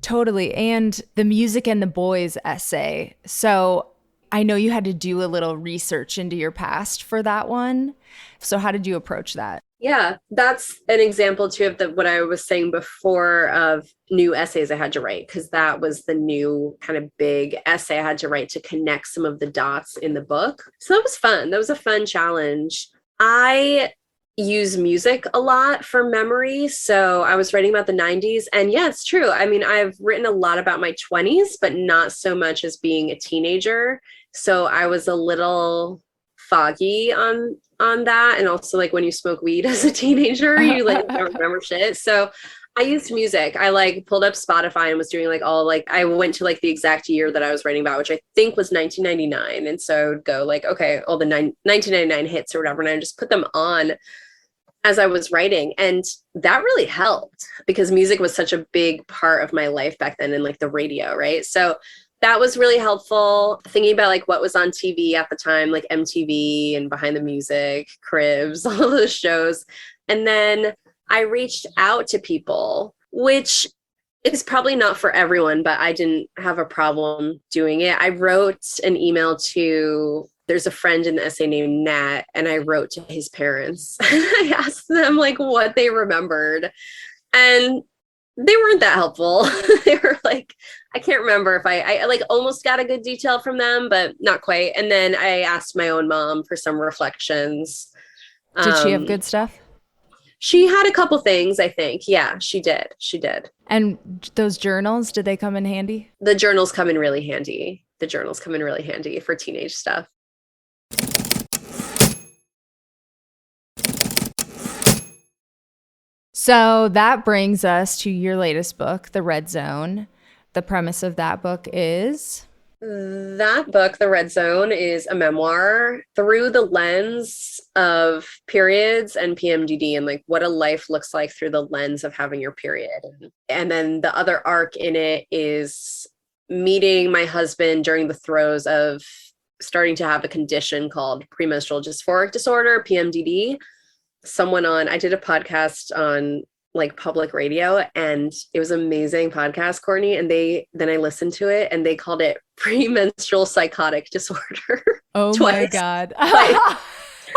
Totally. And the Music and the Boys essay. So I know you had to do a little research into your past for that one. So how did you approach that? Yeah, that's an example too of what I was saying before of new essays I had to write, because that was the new kind of big essay I had to write to connect some of the dots in the book. So that was fun. That was a fun challenge. I use music a lot for memory. So I was writing about the 90s. And yeah, it's true. I mean, I've written a lot about my 20s, but not so much as being a teenager. So I was a little foggy on that. And also like when you smoke weed as a teenager, you like don't remember shit. So I used music. I like pulled up Spotify and was doing like all like I went to like the exact year that I was writing about, which I think was 1999. And so I would go like, okay, all the 1999 hits or whatever, and I just put them on as I was writing. And that really helped because music was such a big part of my life back then, and like the radio, right? So that was really helpful. Thinking about like what was on TV at the time, like MTV and Behind the Music, Cribs, all of those shows. And then I reached out to people, which is probably not for everyone, but I didn't have a problem doing it. I wrote an email to, there's a friend in the essay named Nat, and I wrote to his parents. I asked them like what they remembered, and they weren't that helpful. They were like, I can't remember if I like almost got a good detail from them, but not quite. And then I asked my own mom for some reflections. Did she have good stuff? She had a couple things, I think. Yeah, she did. She did. And those journals, did they come in handy? The journals come in really handy. The journals come in really handy for teenage stuff. So that brings us to your latest book, The Red Zone. The premise of that book is? That book, The Red Zone, is a memoir through the lens of periods and PMDD, and like what a life looks like through the lens of having your period. And then the other arc in it is meeting my husband during the throes of starting to have a condition called premenstrual dysphoric disorder, PMDD. I did a podcast on like public radio, and it was an amazing podcast, Courtney. And then I listened to it, and they called it premenstrual psychotic disorder. Oh twice. My God.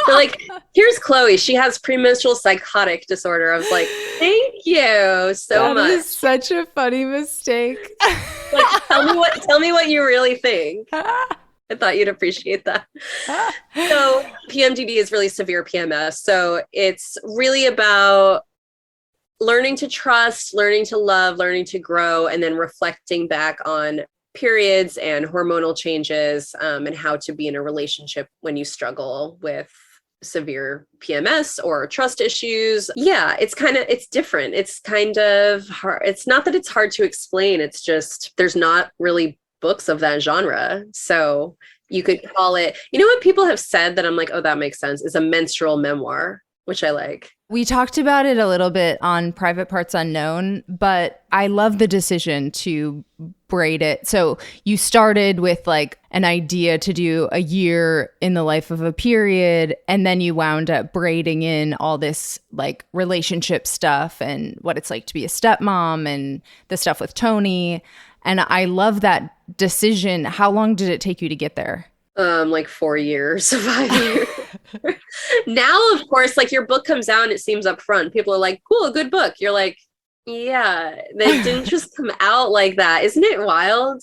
They're like, here's Chloe. She has premenstrual psychotic disorder. I was like, thank you so much. That is such a funny mistake. Like, tell me what you really think. I thought you'd appreciate that. So PMDD is really severe PMS. So it's really about learning to trust, learning to love, learning to grow, and then reflecting back on periods and hormonal changes, and how to be in a relationship when you struggle with severe PMS or trust issues. Yeah, it's different. It's kind of hard. It's not that it's hard to explain. It's just, there's not really books of that genre. So you could call it, you know what people have said that I'm like, oh, that makes sense, is a menstrual memoir, which I like. We talked about it a little bit on Private Parts Unknown, but I love the decision to braid it. So you started with like an idea to do a year in the life of a period, and then you wound up braiding in all this like relationship stuff and what it's like to be a stepmom and the stuff with Tony. And I love that decision. How long did it take you to get there? Like 4 years, 5 years. Now, of course, like your book comes out and it seems upfront. People are like, cool, good book. You're like, yeah, they didn't just come out like that. Isn't it wild?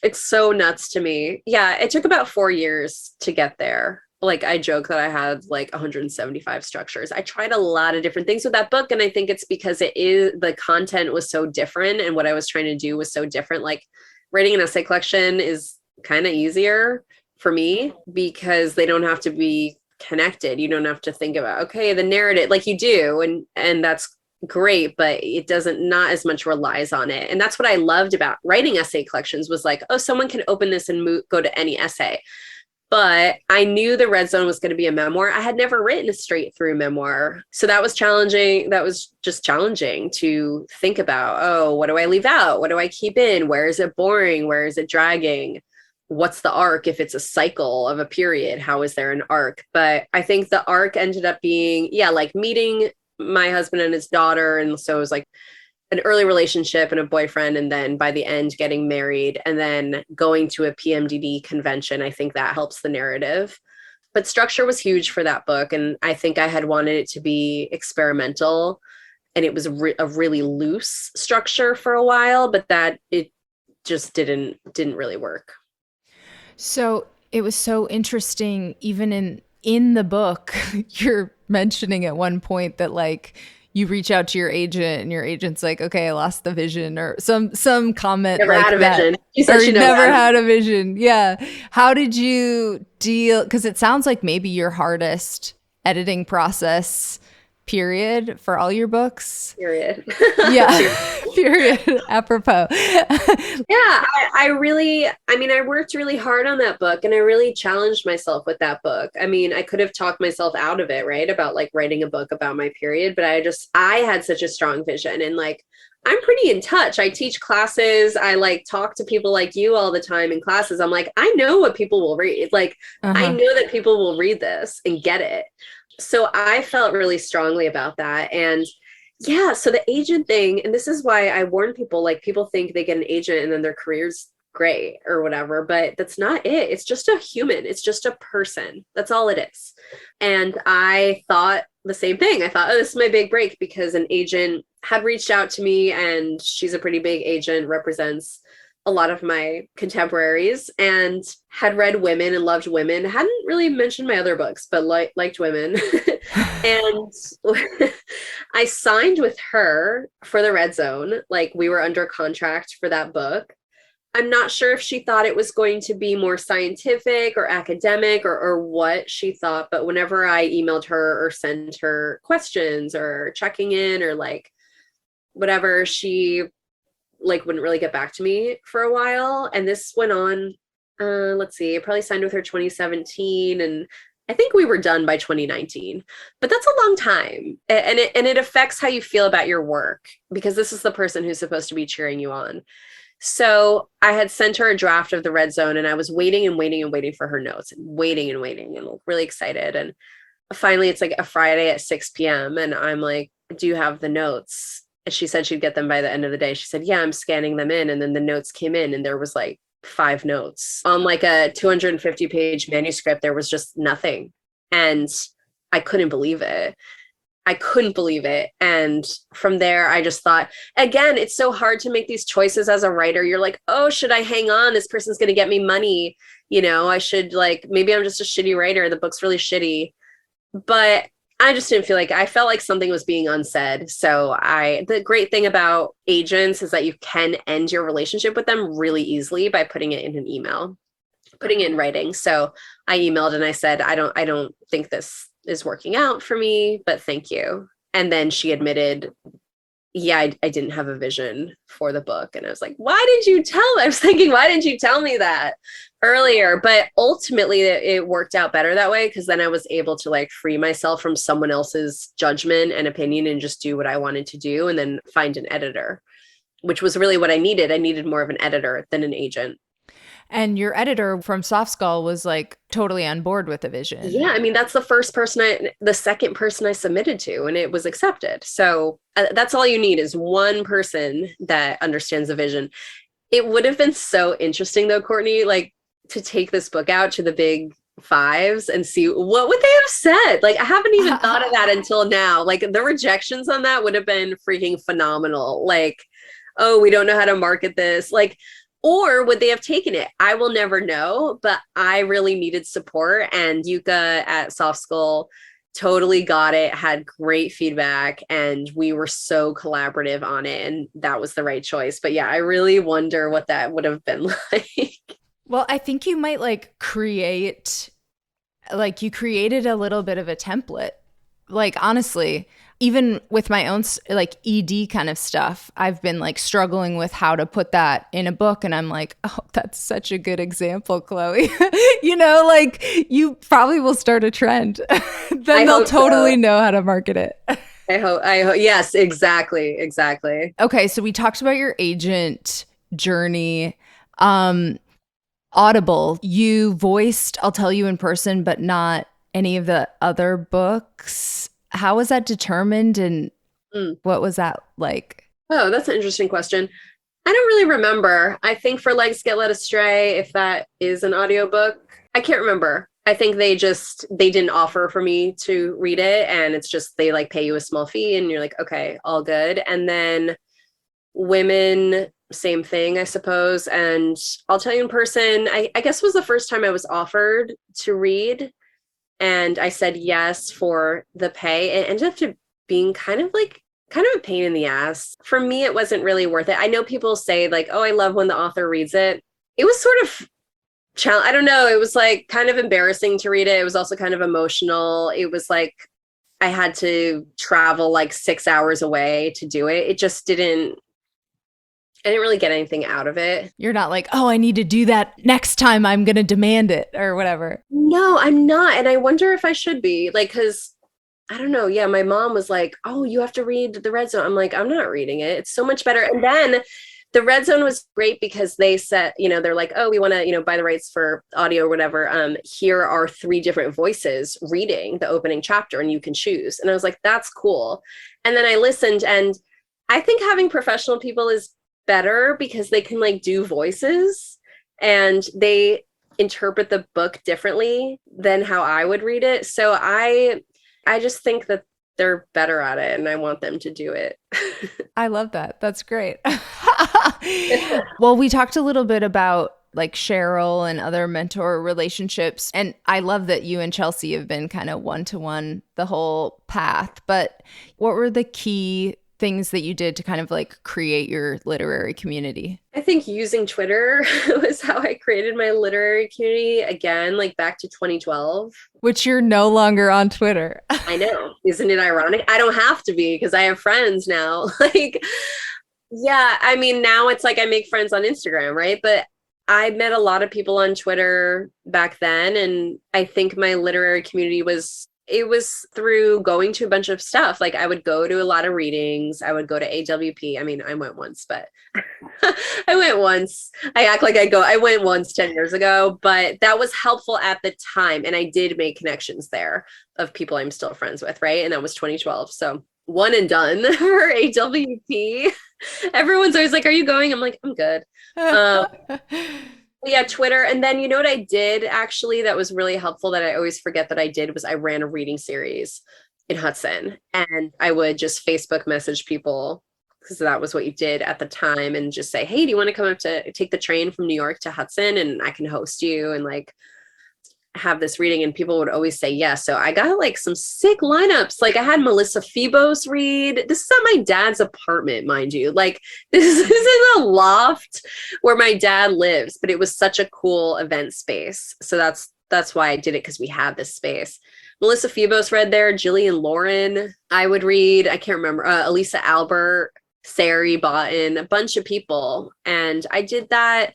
It's so nuts to me. Yeah, it took about 4 years to get there. Like I joke that I had like 175 structures. I tried a lot of different things with that book. And I think it's because the content was so different and what I was trying to do was so different. Like writing an essay collection is kind of easier for me because they don't have to be connected. You don't have to think about, okay, the narrative, like you do. And that's great, but it doesn't, not as much relies on it. And that's what I loved about writing essay collections was like, oh, someone can open this and go to any essay. But I knew The Red Zone was going to be a memoir. I had never written a straight through memoir. So that was challenging. That was just challenging to think about. Oh, what do I leave out? What do I keep in? Where is it boring? Where is it dragging? What's the arc? If it's a cycle of a period, how is there an arc? But I think the arc ended up being, like meeting my husband and his daughter. And so it was like an early relationship and a boyfriend, and then by the end getting married and then going to a PMDD convention. I think that helps the narrative. But structure was huge for that book. And I think I had wanted it to be experimental, and it was a really loose structure for a while, but that it just didn't really work. So it was so interesting, even in the book, you're mentioning at one point that like you reach out to your agent and your agent's like, okay, I lost the vision, or some comment Never like had a that. vision. She said Or she never had a vision. Yeah. How did you deal? Because it sounds like maybe your hardest editing process period for all your books. Period. Yeah. Period. Apropos. Yeah, I worked really hard on that book and I really challenged myself with that book. I mean, I could have talked myself out of it, right? About like writing a book about my period, but I had such a strong vision and like, I'm pretty in touch. I teach classes. I like talk to people like you all the time in classes. I'm like, I know what people will read. Like, I Uh-huh. know that people will read this and get it. So I felt really strongly about that. And yeah, so the agent thing, and this is why I warn people, like people think they get an agent and then their career's great or whatever, but that's not it. It's just a human. It's just a person. That's all it is. And I thought the same thing. I thought, oh, this is my big break because an agent had reached out to me and she's a pretty big agent, represents a lot of my contemporaries and had read Women and loved Women. Hadn't really mentioned my other books, but liked Women. And I signed with her for the Red Zone. Like we were under contract for that book. I'm not sure if she thought it was going to be more scientific or academic or what she thought, but whenever I emailed her or sent her questions or checking in or like whatever, she like wouldn't really get back to me for a while. And this went on, let's see, I probably signed with her 2017 and I think we were done by 2019. But that's a long time. And it affects how you feel about your work because this is the person who's supposed to be cheering you on. So I had sent her a draft of the Red Zone and I was waiting and waiting and waiting for her notes and waiting and really excited. And finally it's like a Friday at 6 p.m. and I'm like, do you have the notes? And she said she'd get them by the end of the day. She said, yeah, I'm scanning them in. And then the notes came in and there was like 5 notes on like a 250 page manuscript. There was just nothing. And I couldn't believe it. I couldn't believe it. And from there, I just thought, again, it's so hard to make these choices as a writer. You're like, oh, should I hang on? This person's going to get me money. You know, I should like, maybe I'm just a shitty writer. The book's really shitty. But I just didn't feel like I felt like something was being unsaid. So the great thing about agents is that you can end your relationship with them really easily by putting it in an email, putting it in writing. So I emailed and I said, I don't think this is working out for me, but thank you. And then she admitted, yeah, I didn't have a vision for the book. And I was like, why did you tell me? I was thinking, why didn't you tell me that earlier? But ultimately it worked out better that way because then I was able to like free myself from someone else's judgment and opinion and just do what I wanted to do and then find an editor, which was really what I needed. I needed more of an editor than an agent. And your editor from Soft Skull was like totally on board with the vision. Yeah, I mean, that's the second person I submitted to, and it was accepted. So that's all you need is one person that understands the vision. It would have been so interesting though, Courtney, like to take this book out to the big fives and see what would they have said. Like I haven't even thought of that until now. Like the rejections on that would have been freaking phenomenal. Like, oh, we don't know how to market this. Like, or would they have taken it? I will never know, but I really needed support. And Yuka at Soft Skull totally got it, had great feedback, and we were so collaborative on it. And that was the right choice. But yeah, I really wonder what that would have been like. Well, I think you might like create, like you created a little bit of a template. Like honestly, even with my own like ED kind of stuff, I've been like struggling with how to put that in a book. And I'm like, oh, that's such a good example, Chloe. You know, like you probably will start a trend. Then they'll totally know how to market it. I hope. Yes, exactly. Exactly. Okay. So we talked about your agent journey. Audible, you voiced I'll Tell You in Person, but not any of the other books. How was that determined and what was that like? Oh, that's an interesting question. I don't really remember. I think for Legs Get Led Astray, if that is an audiobook, I can't remember. I think they didn't offer for me to read it. And it's just, they like pay you a small fee and you're like, okay, all good. And then Women, same thing, I suppose. And I'll Tell You in Person, I guess was the first time I was offered to read. And I said yes for the pay. It ended up to being kind of like kind of a pain in the ass. For me, it wasn't really worth it. I know people say like, oh, I love when the author reads it. It was sort of I don't know. It was like kind of embarrassing to read it. It was also kind of emotional. It was like I had to travel like 6 hours away to do it. It just didn't, I didn't really get anything out of it. You're not like, oh, I need to do that next time. I'm going to demand it or whatever. No, I'm not. And I wonder if I should be like, because I don't know. Yeah, my mom was like, oh, you have to read The Red Zone. I'm like, I'm not reading it. It's so much better. And then The Red Zone was great because they said, they're like, oh, we want to, buy the rights for audio or whatever. Here are 3 different voices reading the opening chapter and you can choose. And I was like, that's cool. And then I listened, and I think having professional people is better because they can like do voices and they interpret the book differently than how I would read it. So I just think that they're better at it and I want them to do it. I love that. That's great. Well, we talked a little bit about like Cheryl and other mentor relationships. And I love that you and Chelsea have been kind of one-to-one the whole path. But what were the key things that you did to kind of like create your literary community? I think using Twitter was how I created my literary community again, like back to 2012. Which you're no longer on Twitter. I know. Isn't it ironic? I don't have to be because I have friends now. Like, yeah, I mean, now it's like I make friends on Instagram, right? But I met a lot of people on Twitter back then. And I think my literary community was through going to a bunch of stuff. Like I would go to a lot of readings. I would go to AWP. I mean, I went once, but I went once. I act like I went once 10 years ago, but that was helpful at the time. And I did make connections there of people I'm still friends with, right? And that was 2012. So one and done for AWP. Everyone's always like, are you going? I'm like, I'm good. Yeah, Twitter. And then you know what I did actually that was really helpful that I always forget that I did was I ran a reading series in Hudson, and I would just Facebook message people because that was what you did at the time and just say, hey, do you want to come up to take the train from New York to Hudson and I can host you and like have this reading? And people would always say yes. So I got like some sick lineups. Like I had Melissa Febos read. This is at my dad's apartment, mind you. Like this is in a loft where my dad lives, but it was such a cool event space. So that's why I did it, because we had this space. Melissa Febos read there, Jillian Lauren, I would read. I can't remember. Elisa Albert, Sari Botten, a bunch of people. And I did that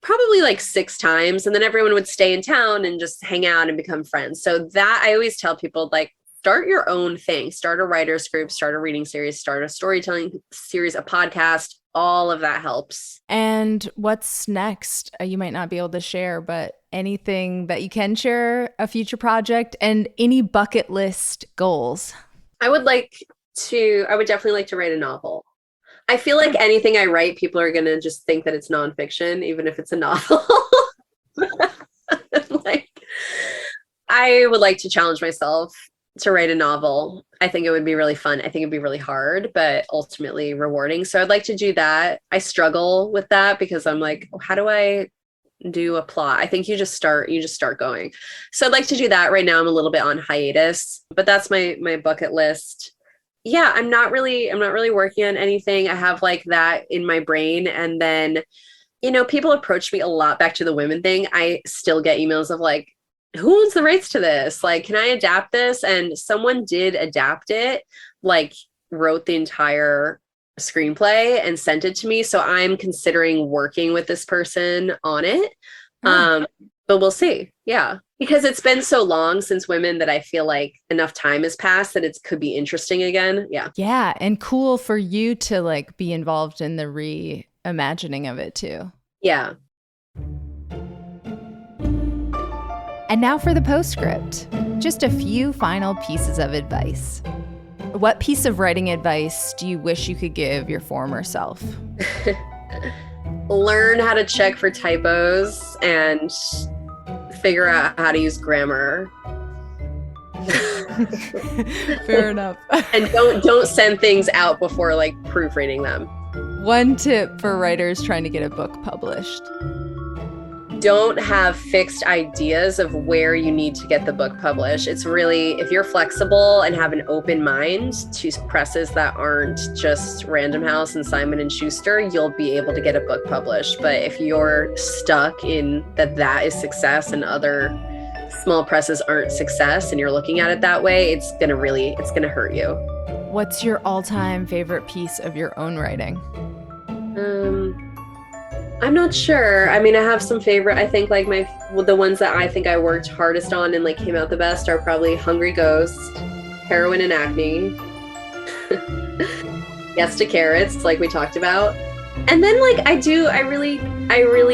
probably like 6 times, and then everyone would stay in town and just hang out and become friends. So that I always tell people, like, start your own thing, start a writer's group, start a reading series, start a storytelling series, a podcast, all of that helps. And what's next? You might not be able to share, but anything that you can share, a future project, and any bucket list goals. I would definitely like to write a novel. I feel like anything I write, people are going to just think that it's nonfiction, even if it's a novel. Like, I would like to challenge myself to write a novel. I think it would be really fun. I think it'd be really hard, but ultimately rewarding. So I'd like to do that. I struggle with that because I'm like, how do I do a plot? I think you just start going. So I'd like to do that. Right now I'm a little bit on hiatus, but that's my bucket list. Yeah, I'm not really working on anything. I have like that in my brain. And then, people approach me a lot, back to the women thing. I still get emails of like, who owns the rights to this? Like, can I adapt this? And someone did adapt it, like wrote the entire screenplay and sent it to me. So I'm considering working with this person on it. But we'll see. Yeah. Because it's been so long since Women that I feel like enough time has passed that it could be interesting again. Yeah. Yeah. And cool for you to like be involved in the reimagining of it too. Yeah. And now for the postscript. Just a few final pieces of advice. What piece of writing advice do you wish you could give your former self? Learn how to check for typos and figure out how to use grammar. Fair enough. And don't send things out before like proofreading them. One tip for writers trying to get a book published. don't have fixed ideas of where you need to get the book published. It's really, if you're flexible and have an open mind to presses that aren't just Random House and Simon and Schuster, you'll be able to get a book published. But if you're stuck in that is success and other small presses aren't success and you're looking at it that way, it's gonna hurt you. What's your all-time favorite piece of your own writing? I'm not sure. I mean, I have some favorite, I think like the ones that I think I worked hardest on and like came out the best are probably Hungry Ghost, Heroin and Acne, Yes to Carrots, like we talked about. And then like I really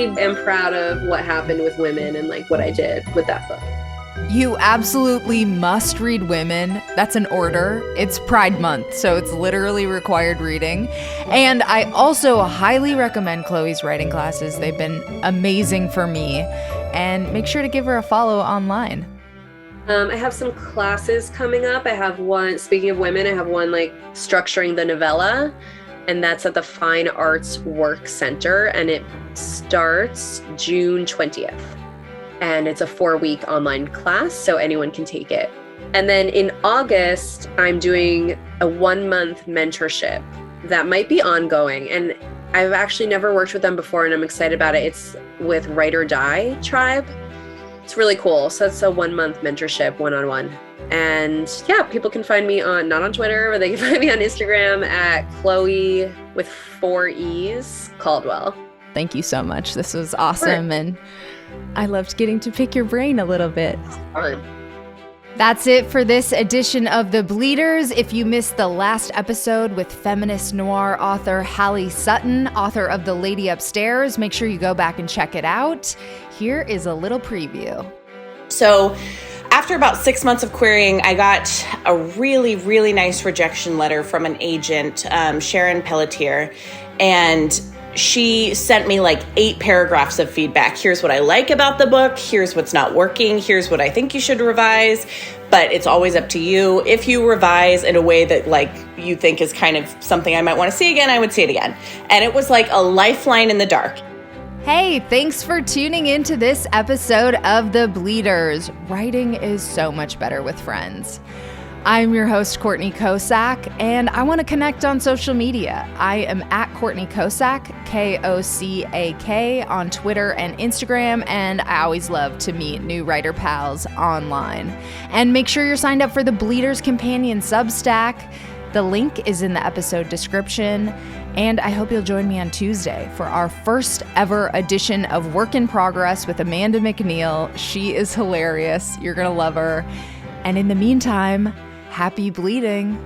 am proud of what happened with Women and like what I did with that book. You absolutely must read Women. That's an order. It's Pride Month, so it's literally required reading. And I also highly recommend Chloe's writing classes. They've been amazing for me. And make sure to give her a follow online. I have some classes coming up. I have one, speaking of women, I have one like structuring the novella, and that's at the Fine Arts Work Center, and it starts June 20th. And it's a 4-week online class, so anyone can take it. And then in August, I'm doing a 1-month mentorship that might be ongoing. And I've actually never worked with them before, and I'm excited about it. It's with Write or Die Tribe. It's really cool. So it's a 1-month mentorship, one-on-one. And yeah, people can find me not on Twitter, but they can find me on Instagram at Chloe with 4 E's, Caldwell. Thank you so much. This was awesome. And I loved getting to pick your brain a little bit. Fun. That's it for this edition of The Bleeders. If you missed the last episode with feminist noir author Hallie Sutton, author of The Lady Upstairs, make sure you go back and check it out. Here is a little preview. So after about 6 months of querying, I got a really, really nice rejection letter from an agent, Sharon Pelletier, and she sent me like 8 paragraphs of feedback. Here's what I like about the book. Here's what's not working. Here's what I think you should revise. But it's always up to you. If you revise in a way that like you think is kind of something I might want to see again, I would see it again. And it was like a lifeline in the dark. Hey, thanks for tuning into this episode of The Bleeders. Writing is so much better with friends. I'm your host, Courtney Kosak, and I want to connect on social media. I am at Courtney Kosak, Kosak, on Twitter and Instagram, and I always love to meet new writer pals online. And make sure you're signed up for the Bleeders Companion Substack. The link is in the episode description, and I hope you'll join me on Tuesday for our first ever edition of Work in Progress with Amanda McNeil. She is hilarious. You're going to love her. And in the meantime, happy bleeding.